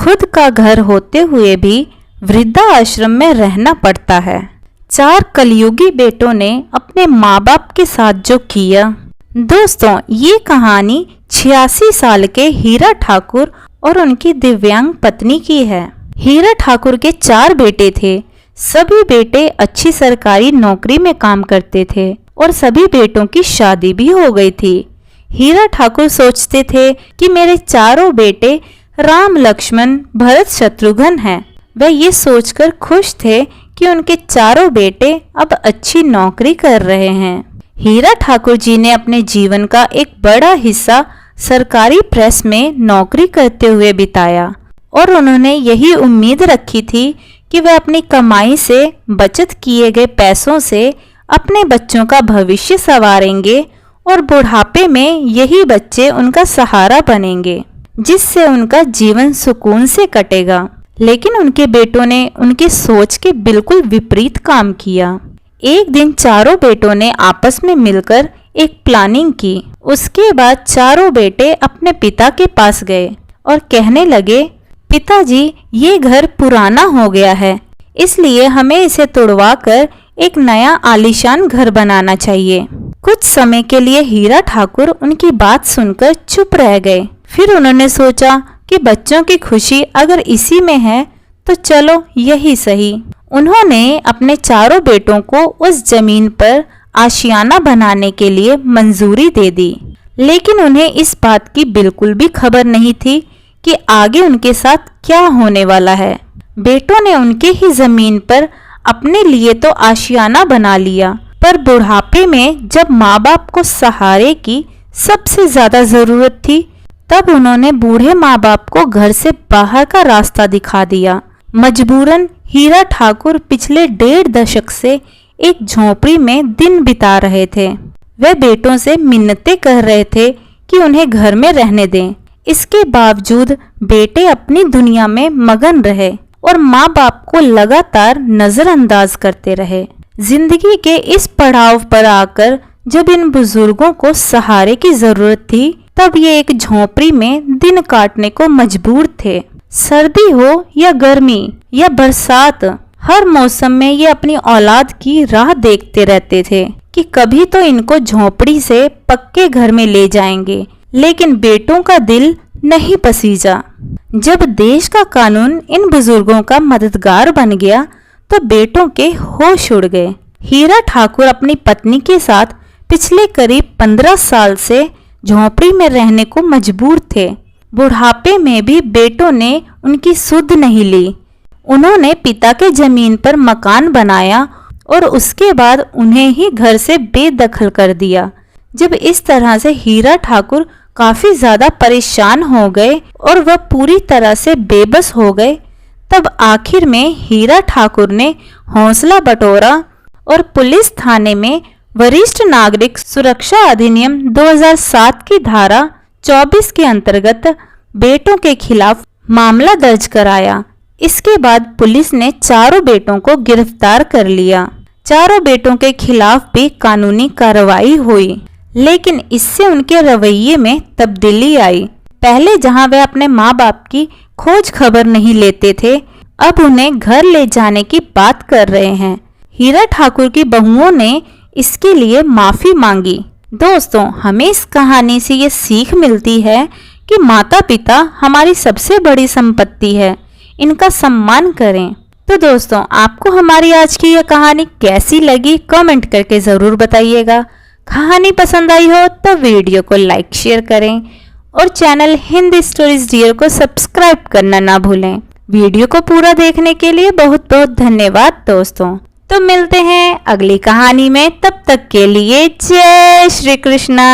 खुद का घर होते हुए भी वृद्धा आश्रम में रहना पड़ता है। 4 कलयुगी बेटों ने अपने माँ बाप के साथ जो किया। दोस्तों, ये कहानी 86 साल के हीरा ठाकुर और उनकी दिव्यांग पत्नी की है। हीरा ठाकुर के 4 बेटे थे। सभी बेटे अच्छी सरकारी नौकरी में काम करते थे और सभी बेटों की शादी भी हो गई थी। हीरा ठाकुर सोचते थे कि मेरे चारों बेटे राम, लक्ष्मण, भरत, शत्रुघ्न हैं। वे ये सोचकर खुश थे कि उनके चारों बेटे अब अच्छी नौकरी कर रहे हैं। हीरा ठाकुर जी ने अपने जीवन का एक बड़ा हिस्सा सरकारी प्रेस में नौकरी करते हुए बिताया और उन्होंने यही उम्मीद रखी थी कि वे अपनी कमाई से बचत किए गए पैसों से अपने बच्चों का भविष्य संवारेंगे और बुढ़ापे में यही बच्चे उनका सहारा बनेंगे, जिससे उनका जीवन सुकून से कटेगा। लेकिन उनके बेटों ने उनकी सोच के बिल्कुल विपरीत काम किया। एक दिन चारों बेटों ने आपस में मिलकर एक प्लानिंग की। उसके बाद चारों बेटे अपने पिता के पास गए और कहने लगे, पिताजी, ये घर पुराना हो गया है, इसलिए हमें इसे तोड़वा कर एक नया आलीशान घर बनाना चाहिए। कुछ समय के लिए हीरा ठाकुर उनकी बात सुनकर चुप रह गए। फिर उन्होंने सोचा कि बच्चों की खुशी अगर इसी में है तो चलो यही सही। उन्होंने अपने चारों बेटों को उस जमीन पर आशियाना बनाने के लिए मंजूरी दे दी। लेकिन उन्हें इस बात की बिल्कुल भी खबर नहीं थी कि आगे उनके साथ क्या होने वाला है। बेटों ने उनके ही जमीन पर अपने लिए तो आशियाना बना लिया, पर बुढ़ापे में जब माँ बाप को सहारे की सबसे ज्यादा जरूरत थी, तब उन्होंने बूढ़े माँ बाप को घर से बाहर का रास्ता दिखा दिया। मजबूरन हीरा ठाकुर पिछले 1.5 दशक से एक झोपड़ी में दिन बिता रहे थे। वे बेटों से मिन्नतें कर रहे थे कि उन्हें घर में रहने दें। इसके बावजूद बेटे अपनी दुनिया में मगन रहे और माँ बाप को लगातार नजरअंदाज करते रहे। जिंदगी के इस पड़ाव पर आकर जब इन बुजुर्गों को सहारे की जरूरत थी, तब ये एक झोपड़ी में दिन काटने को मजबूर थे। सर्दी हो या गर्मी या बरसात, हर मौसम में ये अपनी औलाद की राह देखते रहते थे कि कभी तो इनको झोपड़ी से पक्के घर में ले जाएंगे। लेकिन बेटों का दिल नहीं पसीजा। जब देश का कानून इन बुजुर्गों का मददगार बन गया तो बेटों के होश उड़ गए। हीरा ठाकुर अपनी पत्नी के साथ पिछले करीब 15 साल से झोपड़ी में रहने को मजबूर थे। बुढ़ापे में भी बेटों ने उनकी सुध नहीं ली। उन्होंने पिता के जमीन पर मकान बनाया और उसके बाद उन्हें ही घर से बेदखल कर दिया। जब इस तरह से हीरा ठाकुर काफी ज्यादा परेशान हो गए और वह पूरी तरह से बेबस हो गए, तब आखिर में हीरा ठाकुर ने हौसला बटोरा और पुलिस थाने में वरिष्ठ नागरिक सुरक्षा अधिनियम 2007 की धारा 24 के अंतर्गत बेटों के खिलाफ मामला दर्ज कराया। इसके बाद पुलिस ने चारों बेटों को गिरफ्तार कर लिया। चारों बेटों के खिलाफ भी कानूनी कार्रवाई हुई, लेकिन इससे उनके रवैये में तब्दीली आई। पहले जहां वे अपने माँ बाप की खोज खबर नहीं लेते थे, अब उन्हें घर ले जाने की बात कर रहे हैं। हीरा ठाकुर की बहुओं ने इसके लिए माफी मांगी। दोस्तों, हमें इस कहानी से ये सीख मिलती है कि माता पिता हमारी सबसे बड़ी संपत्ति है, इनका सम्मान करें। तो दोस्तों, आपको हमारी आज की यह कहानी कैसी लगी कमेंट करके ज़रूर बताइएगा। कहानी पसंद आई हो तो वीडियो को लाइक शेयर करें और चैनल हिंदी स्टोरीज डियर को सब्सक्राइब करना ना भूलें। वीडियो को पूरा देखने के लिए बहुत बहुत धन्यवाद दोस्तों। तो मिलते हैं अगली कहानी में, तब तक के लिए जय श्री कृष्णा।